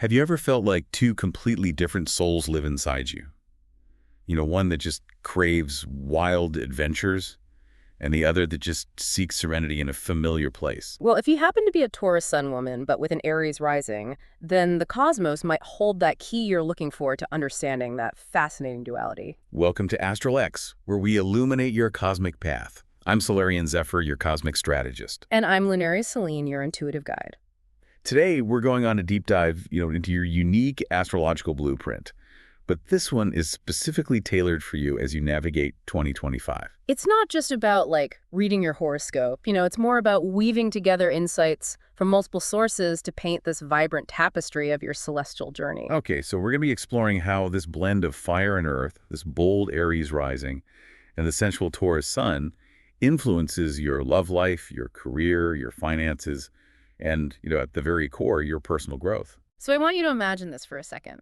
Have you ever felt like two completely different souls live inside you? One that just craves wild adventures and the other that just seeks serenity in a familiar place. Well, if you happen to be a Taurus Sun woman, but with an Aries Rising, then the cosmos might hold that key you're looking for to understanding that fascinating duality. Welcome to ASTRALX, where we illuminate your cosmic path. I'm Solarian Zephyr, your cosmic strategist. And I'm Lunaria Celine, your intuitive guide. Today, we're going on a deep dive, into your unique astrological blueprint. But this one is specifically tailored for you as you navigate 2025. It's not just about, reading your horoscope. It's more about weaving together insights from multiple sources to paint this vibrant tapestry of your celestial journey. Okay, so we're going to be exploring how this blend of fire and earth, this bold Aries rising, and the sensual Taurus sun influences your love life, your career, your finances, and, at the very core, your personal growth. So I want you to imagine this for a second.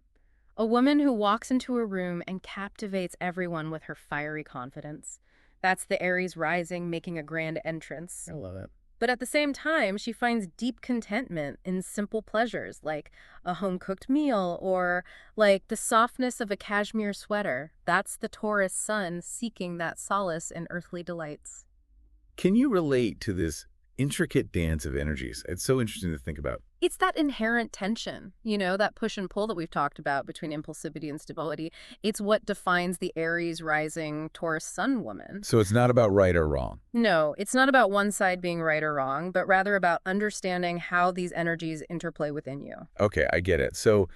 A woman who walks into a room and captivates everyone with her fiery confidence. That's the Aries rising making a grand entrance. I love it. But at the same time, she finds deep contentment in simple pleasures like a home-cooked meal or the softness of a cashmere sweater. That's the Taurus sun seeking that solace in earthly delights. Can you relate to this intricate dance of energies? It's so interesting to think about. It's that inherent tension, that push and pull that we've talked about between impulsivity and stability. It's what defines the Aries rising Taurus sun woman. So it's not about right or wrong. No, it's not about one side being right or wrong, but rather about understanding how these energies interplay within you. Okay, I get it. So,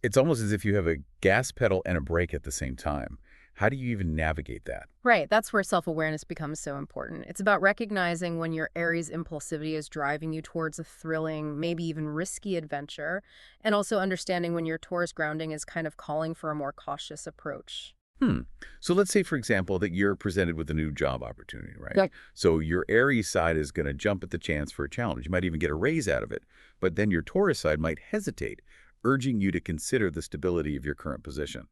it's almost as if you have a gas pedal and a brake at the same time. How do you even navigate that? Right, that's where self-awareness becomes so important. It's about recognizing when your Aries impulsivity is driving you towards a thrilling, maybe even risky adventure, and also understanding when your Taurus grounding is kind of calling for a more cautious approach. So let's say, for example, that you're presented with a new job opportunity, right? Yeah. So your Aries side is going to jump at the chance for a challenge. You might even get a raise out of it. But then your Taurus side might hesitate, urging you to consider the stability of your current position.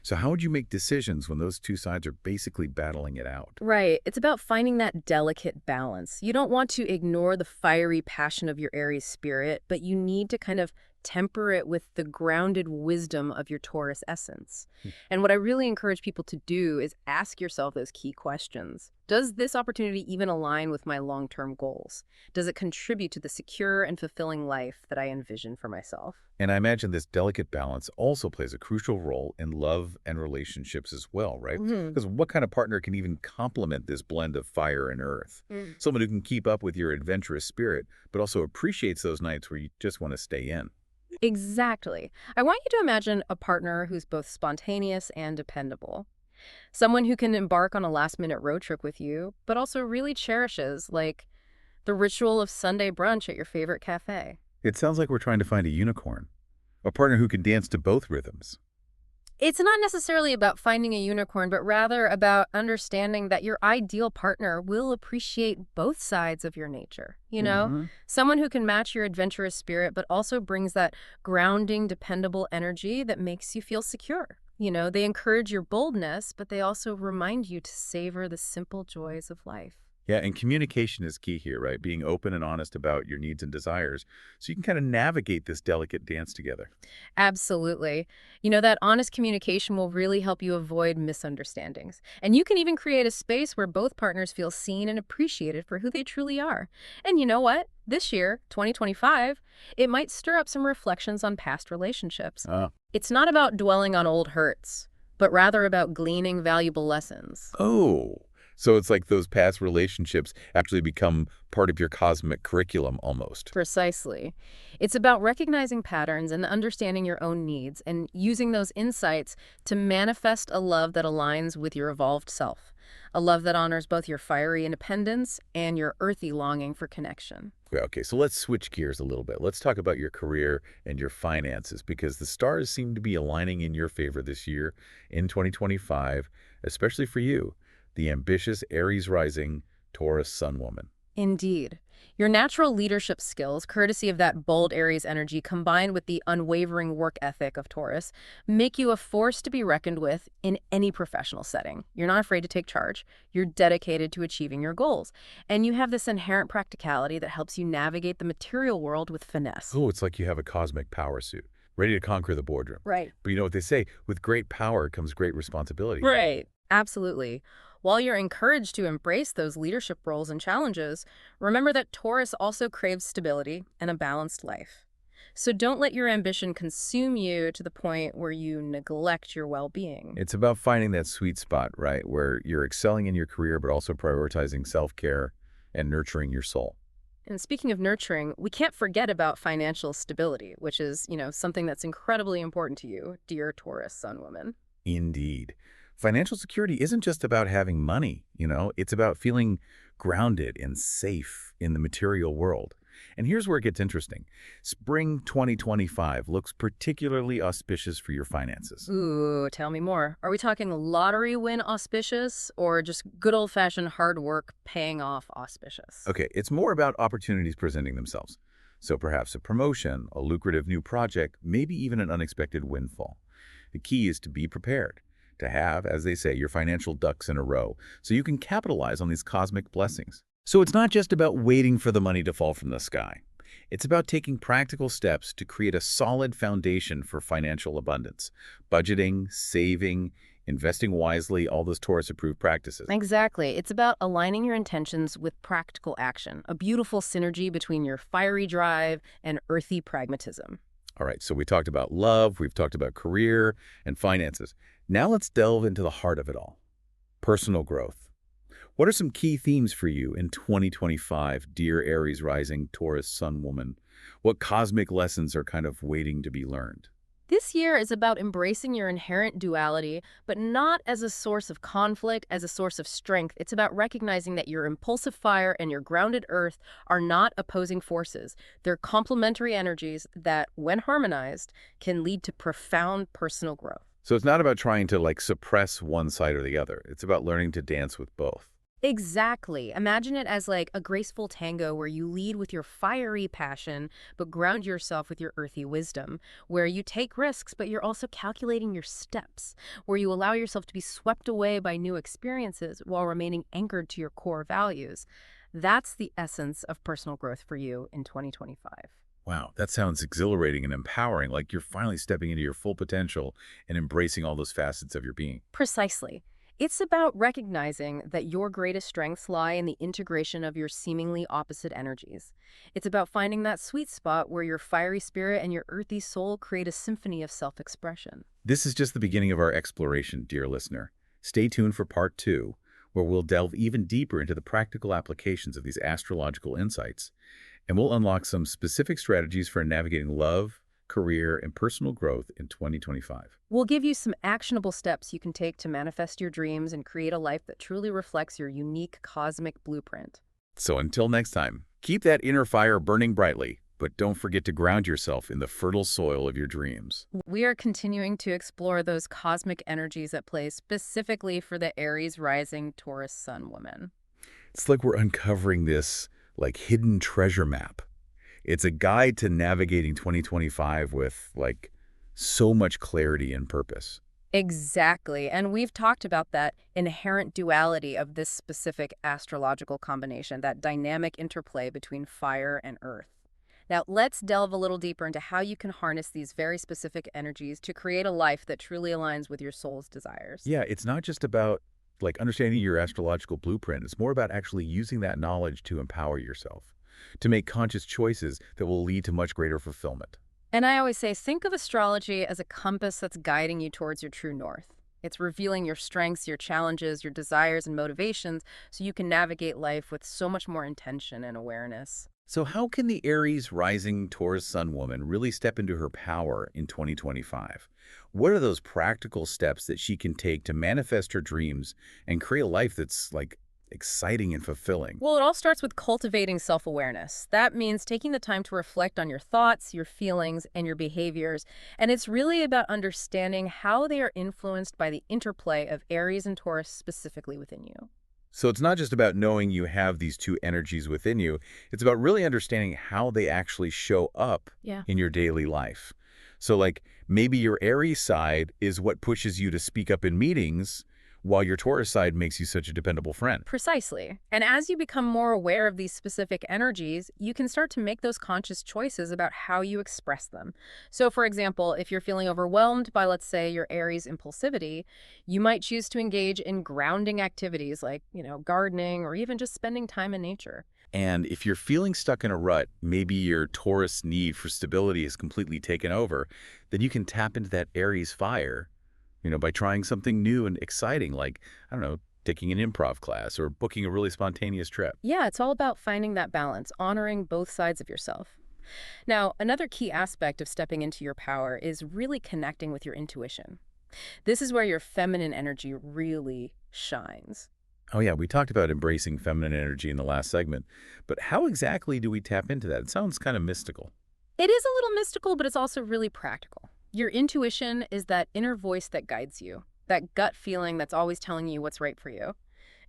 So how would you make decisions when those two sides are basically battling it out? Right. It's about finding that delicate balance. You don't want to ignore the fiery passion of your Aries spirit, but you need to kind of temper it with the grounded wisdom of your Taurus essence. And what I really encourage people to do is ask yourself those key questions. Does this opportunity even align with my long-term goals? Does it contribute to the secure and fulfilling life that I envision for myself? And I imagine this delicate balance also plays a crucial role in love and relationships as well, right? Because what kind of partner can even complement this blend of fire and earth? Someone who can keep up with your adventurous spirit, but also appreciates those nights where you just want to stay in. Exactly. I want you to imagine a partner who's both spontaneous and dependable. Someone who can embark on a last-minute road trip with you, but also really cherishes, the ritual of Sunday brunch at your favorite cafe. It sounds like we're trying to find a unicorn, a partner who can dance to both rhythms. It's not necessarily about finding a unicorn, but rather about understanding that your ideal partner will appreciate both sides of your nature, Someone who can match your adventurous spirit, but also brings that grounding, dependable energy that makes you feel secure. They encourage your boldness, but they also remind you to savor the simple joys of life. Yeah, and communication is key here, right? Being open and honest about your needs and desires so you can kind of navigate this delicate dance together. Absolutely. That honest communication will really help you avoid misunderstandings. And you can even create a space where both partners feel seen and appreciated for who they truly are. And you know what? This year, 2025, it might stir up some reflections on past relationships. It's not about dwelling on old hurts, but rather about gleaning valuable lessons. Oh, so it's like those past relationships actually become part of your cosmic curriculum almost. Precisely. It's about recognizing patterns and understanding your own needs and using those insights to manifest a love that aligns with your evolved self. A love that honors both your fiery independence and your earthy longing for connection. Okay, so let's switch gears a little bit. Let's talk about your career and your finances because the stars seem to be aligning in your favor this year in 2025, especially for you, the ambitious Aries rising Taurus sun woman. Indeed. Your natural leadership skills, courtesy of that bold Aries energy combined with the unwavering work ethic of Taurus, make you a force to be reckoned with in any professional setting. You're not afraid to take charge. You're dedicated to achieving your goals. And you have this inherent practicality that helps you navigate the material world with finesse. Oh, it's like you have a cosmic power suit, ready to conquer the boardroom. Right. But you know what they say, with great power comes great responsibility. Right. Absolutely. While you're encouraged to embrace those leadership roles and challenges, remember that Taurus also craves stability and a balanced life. So don't let your ambition consume you to the point where you neglect your well-being. It's about finding that sweet spot, right, where you're excelling in your career, but also prioritizing self-care and nurturing your soul. And speaking of nurturing, we can't forget about financial stability, which is, something that's incredibly important to you, dear Taurus Sun woman. Indeed. Financial security isn't just about having money, it's about feeling grounded and safe in the material world. And here's where it gets interesting. Spring 2025 looks particularly auspicious for your finances. Ooh, tell me more. Are we talking lottery win auspicious or just good old-fashioned hard work paying off auspicious? Okay, it's more about opportunities presenting themselves. So perhaps a promotion, a lucrative new project, maybe even an unexpected windfall. The key is to be prepared, to have, as they say, your financial ducks in a row, so you can capitalize on these cosmic blessings. So it's not just about waiting for the money to fall from the sky. It's about taking practical steps to create a solid foundation for financial abundance. Budgeting, saving, investing wisely, all those Taurus-approved practices. Exactly. It's about aligning your intentions with practical action, a beautiful synergy between your fiery drive and earthy pragmatism. All right, so we talked about love, we've talked about career and finances. Now let's delve into the heart of it all, personal growth. What are some key themes for you in 2025, dear Aries Rising, Taurus Sun woman? What cosmic lessons are kind of waiting to be learned? This year is about embracing your inherent duality, but not as a source of conflict, as a source of strength. It's about recognizing that your impulsive fire and your grounded earth are not opposing forces. They're complementary energies that, when harmonized, can lead to profound personal growth. So it's not about trying to suppress one side or the other. It's about learning to dance with both. Exactly. Imagine it as like a graceful tango where you lead with your fiery passion, but ground yourself with your earthy wisdom, where you take risks, but you're also calculating your steps, where you allow yourself to be swept away by new experiences while remaining anchored to your core values. That's the essence of personal growth for you in 2025. Wow, that sounds exhilarating and empowering, like you're finally stepping into your full potential and embracing all those facets of your being. Precisely. It's about recognizing that your greatest strengths lie in the integration of your seemingly opposite energies. It's about finding that sweet spot where your fiery spirit and your earthy soul create a symphony of self-expression. This is just the beginning of our exploration, dear listener. Stay tuned for part 2, where we'll delve even deeper into the practical applications of these astrological insights, and we'll unlock some specific strategies for navigating love, career, and personal growth in 2025. We'll give you some actionable steps you can take to manifest your dreams and create a life that truly reflects your unique cosmic blueprint. So until next time, keep that inner fire burning brightly, but don't forget to ground yourself in the fertile soil of your dreams. We are continuing to explore those cosmic energies at play specifically for the Aries Rising Taurus Sun woman. It's like we're uncovering this hidden treasure map. It's a guide to navigating 2025 with so much clarity and purpose. Exactly. And we've talked about that inherent duality of this specific astrological combination, that dynamic interplay between fire and earth. Now, let's delve a little deeper into how you can harness these very specific energies to create a life that truly aligns with your soul's desires. Yeah, it's not just about understanding your astrological blueprint. It's more about actually using that knowledge to empower yourself, to make conscious choices that will lead to much greater fulfillment. And I always say, think of astrology as a compass that's guiding you towards your true north. It's revealing your strengths, your challenges, your desires, and motivations so you can navigate life with so much more intention and awareness. So how can the Aries Rising Taurus Sun woman really step into her power in 2025? What are those practical steps that she can take to manifest her dreams and create a life that's exciting and fulfilling? Well, it all starts with cultivating self-awareness. That means taking the time to reflect on your thoughts, your feelings, and your behaviors. And it's really about understanding how they are influenced by the interplay of Aries and Taurus specifically within you. So it's not just about knowing you have these two energies within you. It's about really understanding how they actually show up Yeah. in your daily life. So like maybe your Aries side is what pushes you to speak up in meetings, while your Taurus side makes you such a dependable friend. Precisely. And as you become more aware of these specific energies, you can start to make those conscious choices about how you express them. So, for example, if you're feeling overwhelmed by, let's say, your Aries impulsivity, you might choose to engage in grounding activities like, gardening or even just spending time in nature. And if you're feeling stuck in a rut, maybe your Taurus need for stability is completely taken over, then you can tap into that Aries fire, by trying something new and exciting, like, I don't know, taking an improv class or booking a really spontaneous trip. Yeah, it's all about finding that balance, honoring both sides of yourself. Now, another key aspect of stepping into your power is really connecting with your intuition. This is where your feminine energy really shines. Oh yeah, we talked about embracing feminine energy in the last segment, but how exactly do we tap into that? It sounds kind of mystical. It is a little mystical, but it's also really practical. Your intuition is that inner voice that guides you, that gut feeling that's always telling you what's right for you.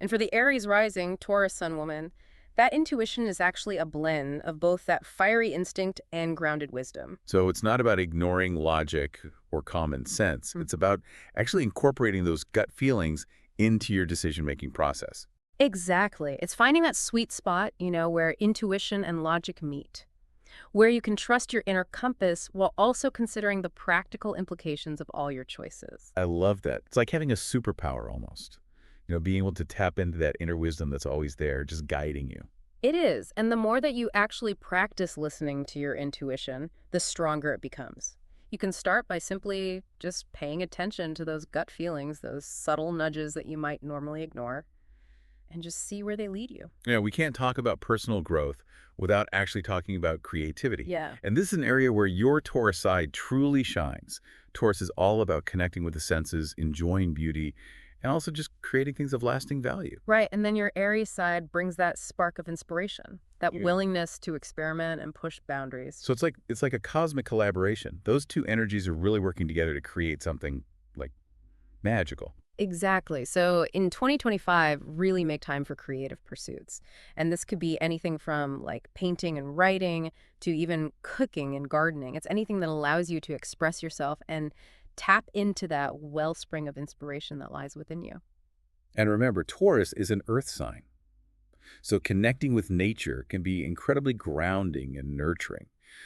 And for the Aries rising, Taurus sun woman, that intuition is actually a blend of both that fiery instinct and grounded wisdom. So it's not about ignoring logic or common sense. Mm. It's about actually incorporating those gut feelings into your decision-making process. Exactly. It's finding that sweet spot, where intuition and logic meet, where you can trust your inner compass while also considering the practical implications of all your choices. I love that. It's like having a superpower almost. Being able to tap into that inner wisdom that's always there, just guiding you. It is, and the more that you actually practice listening to your intuition, the stronger it becomes. You can start by simply just paying attention to those gut feelings, those subtle nudges that you might normally ignore, and just see where they lead you. We can't talk about personal growth without actually talking about creativity. Yeah. And this is an area where your Taurus side truly shines. Taurus is all about connecting with the senses, enjoying beauty, and also just creating things of lasting value. Right, and then your Aries side brings that spark of inspiration, that Yeah. willingness to experiment and push boundaries. So it's like a cosmic collaboration. Those two energies are really working together to create something like magical. Exactly. So in 2025, really make time for creative pursuits. And this could be anything from like painting and writing to even cooking and gardening. It's anything that allows you to express yourself and tap into that wellspring of inspiration that lies within you. And remember, Taurus is an earth sign. So connecting with nature can be incredibly grounding and nurturing.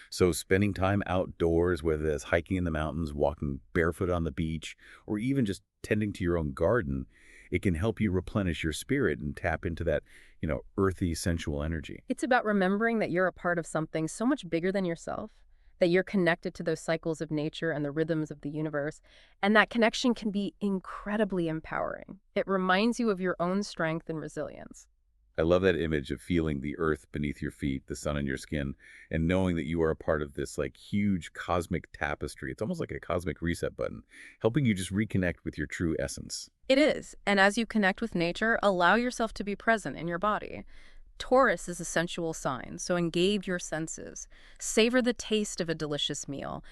So spending time outdoors, whether that's hiking in the mountains, walking barefoot on the beach, or even just tending to your own garden, it can help you replenish your spirit and tap into that, earthy, sensual energy. It's about remembering that you're a part of something so much bigger than yourself, that you're connected to those cycles of nature and the rhythms of the universe, and that connection can be incredibly empowering. It reminds you of your own strength and resilience. I love that image of feeling the earth beneath your feet, the sun on your skin, and knowing that you are a part of this like huge cosmic tapestry. It's almost like a cosmic reset button, helping you just reconnect with your true essence. It is, and as you connect with nature, allow yourself to be present in your body. Taurus is a sensual sign, so engage your senses. Savor the taste of a delicious meal.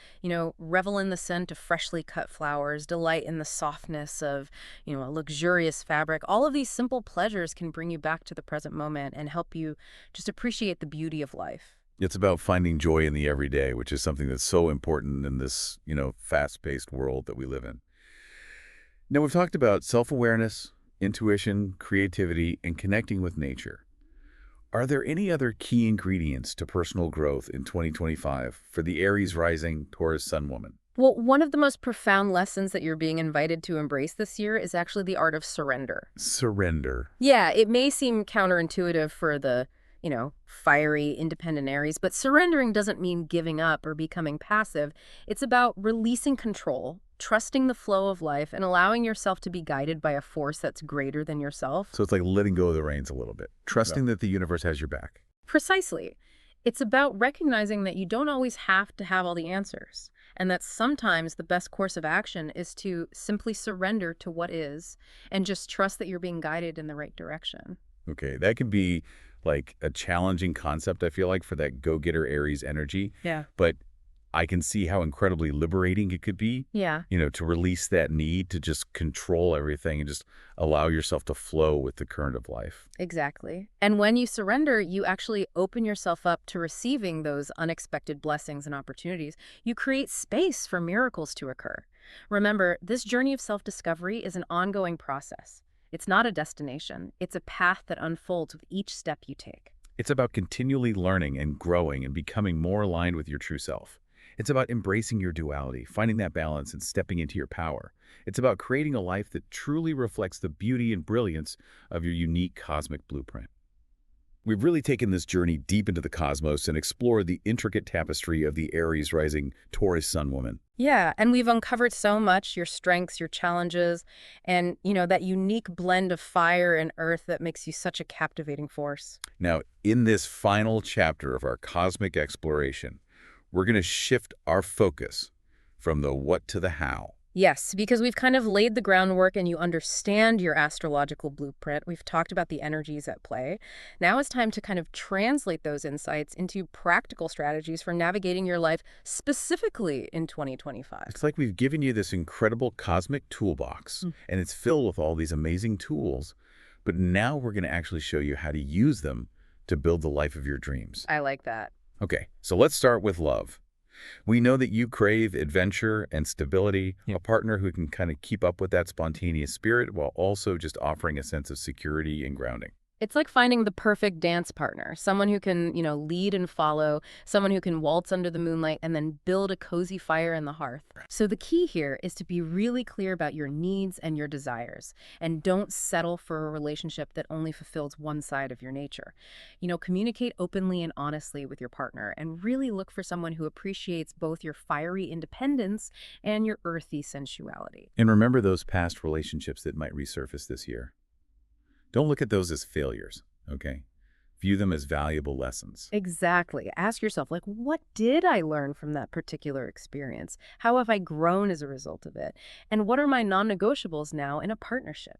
Revel in the scent of freshly cut flowers, delight in the softness of, a luxurious fabric. All of these simple pleasures can bring you back to the present moment and help you just appreciate the beauty of life. It's about finding joy in the everyday, which is something that's so important in this, fast-paced world that we live in. Now, we've talked about self-awareness, intuition, creativity, and connecting with nature. Are there any other key ingredients to personal growth in 2025 for the Aries rising Taurus sun woman? Well, one of the most profound lessons that you're being invited to embrace this year is actually the art of surrender. Surrender. Yeah, it may seem counterintuitive for the, fiery, independent Aries, but surrendering doesn't mean giving up or becoming passive. It's about releasing control, trusting the flow of life, and allowing yourself to be guided by a force that's greater than yourself. So it's like letting go of the reins a little bit, trusting that the universe has your back. Precisely. It's about recognizing that you don't always have to have all the answers, and that sometimes the best course of action is to simply surrender to what is and just trust that you're being guided in the right direction. Okay, that can be like a challenging concept, I feel like, for that go-getter Aries energy. Yeah. But I can see how incredibly liberating it could be, Yeah. to release that need to just control everything and just allow yourself to flow with the current of life. Exactly. And when you surrender, you actually open yourself up to receiving those unexpected blessings and opportunities. You create space for miracles to occur. Remember, this journey of self-discovery is an ongoing process. It's not a destination. It's a path that unfolds with each step you take. It's about continually learning and growing and becoming more aligned with your true self. It's about embracing your duality, finding that balance, and stepping into your power. It's about creating a life that truly reflects the beauty and brilliance of your unique cosmic blueprint. We've really taken this journey deep into the cosmos and explored the intricate tapestry of the Aries Rising Taurus Sun woman. Yeah, and we've uncovered so much, your strengths, your challenges, and, that unique blend of fire and earth that makes you such a captivating force. Now, in this final chapter of our cosmic exploration, we're going to shift our focus from the what to the how. Yes, because we've kind of laid the groundwork and you understand your astrological blueprint. We've talked about the energies at play. Now it's time to kind of translate those insights into practical strategies for navigating your life specifically in 2025. It's like we've given you this incredible cosmic toolbox, and it's filled with all these amazing tools, but now we're going to actually show you how to use them to build the life of your dreams. I like that. Okay, so let's start with love. We know that you crave adventure and stability, a partner who can kind of keep up with that spontaneous spirit while also just offering a sense of security and grounding. It's like finding the perfect dance partner, someone who can, lead and follow, someone who can waltz under the moonlight and then build a cozy fire in the hearth. So the key here is to be really clear about your needs and your desires, and don't settle for a relationship that only fulfills one side of your nature. Communicate openly and honestly with your partner and really look for someone who appreciates both your fiery independence and your earthy sensuality. And remember those past relationships that might resurface this year. Don't look at those as failures, okay? View them as valuable lessons. Exactly. Ask yourself, what did I learn from that particular experience? How have I grown as a result of it? And what are my non-negotiables now in a partnership?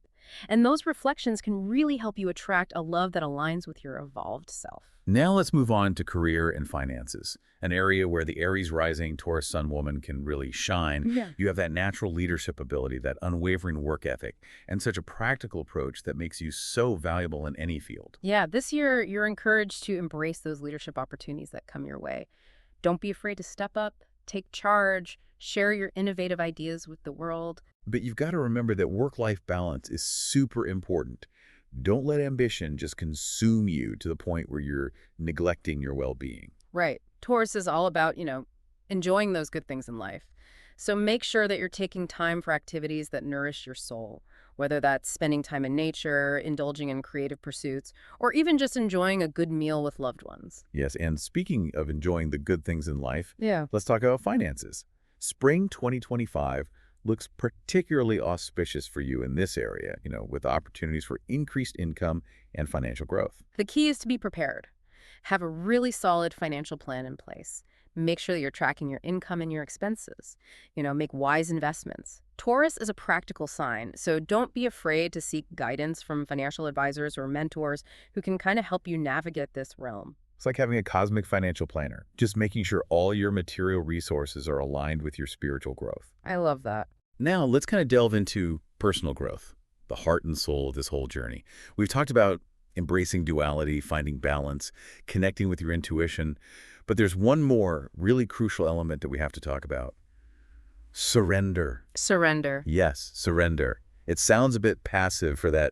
And those reflections can really help you attract a love that aligns with your evolved self. Now let's move on to career and finances, an area where the Aries Rising Taurus Sun woman can really shine. Yeah. You have that natural leadership ability, that unwavering work ethic, and such a practical approach that makes you so valuable in any field. Yeah, this year you're encouraged to embrace those leadership opportunities that come your way. Don't be afraid to step up, take charge, share your innovative ideas with the world. But you've got to remember that work-life balance is super important. Don't let ambition just consume you to the point where you're neglecting your well-being. Right. Taurus is all about, enjoying those good things in life. So make sure that you're taking time for activities that nourish your soul, whether that's spending time in nature, indulging in creative pursuits, or even just enjoying a good meal with loved ones. Yes, and speaking of enjoying the good things in life, Yeah. let's talk about finances. Spring 2025 looks particularly auspicious for you in this area, with opportunities for increased income and financial growth. The key is to be prepared. Have a really solid financial plan in place. Make sure that you're tracking your income and your expenses. Make wise investments. Taurus is a practical sign, so don't be afraid to seek guidance from financial advisors or mentors who can kind of help you navigate this realm. It's like having a cosmic financial planner, just making sure all your material resources are aligned with your spiritual growth. I love that. Now, let's kind of delve into personal growth, the heart and soul of this whole journey. We've talked about embracing duality, finding balance, connecting with your intuition, but there's one more really crucial element that we have to talk about. Surrender. Surrender. Yes, surrender. It sounds a bit passive for that,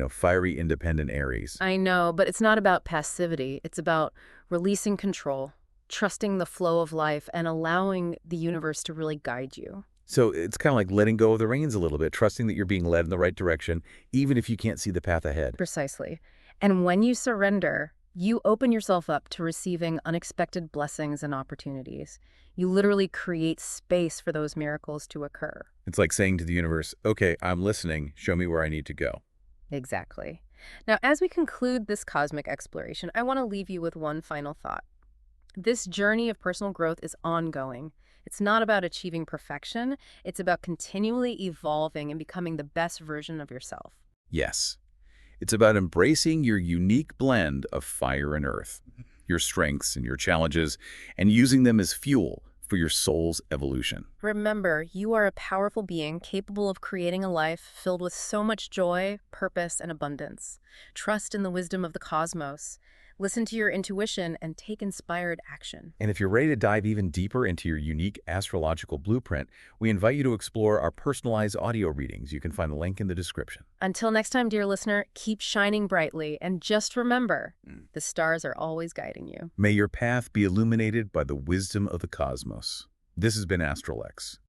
fiery, independent Aries. I know, but it's not about passivity. It's about releasing control, trusting the flow of life, and allowing the universe to really guide you. So it's kind of like letting go of the reins a little bit, trusting that you're being led in the right direction, even if you can't see the path ahead. Precisely. And when you surrender, you open yourself up to receiving unexpected blessings and opportunities. You literally create space for those miracles to occur. It's like saying to the universe, okay, I'm listening, show me where I need to go. Exactly. Now, as we conclude this cosmic exploration, I want to leave you with one final thought. This journey of personal growth is ongoing. It's not about achieving perfection. It's about continually evolving and becoming the best version of yourself. Yes. It's about embracing your unique blend of fire and earth, your strengths and your challenges, and using them as fuel for your soul's evolution. Remember, you are a powerful being capable of creating a life filled with so much joy, purpose, and abundance. Trust in the wisdom of the cosmos. Listen to your intuition and take inspired action. And if you're ready to dive even deeper into your unique astrological blueprint, we invite you to explore our personalized audio readings. You can find the link in the description. Until next time, dear listener, keep shining brightly and just remember, the stars are always guiding you. May your path be illuminated by the wisdom of the cosmos. This has been ASTRALX.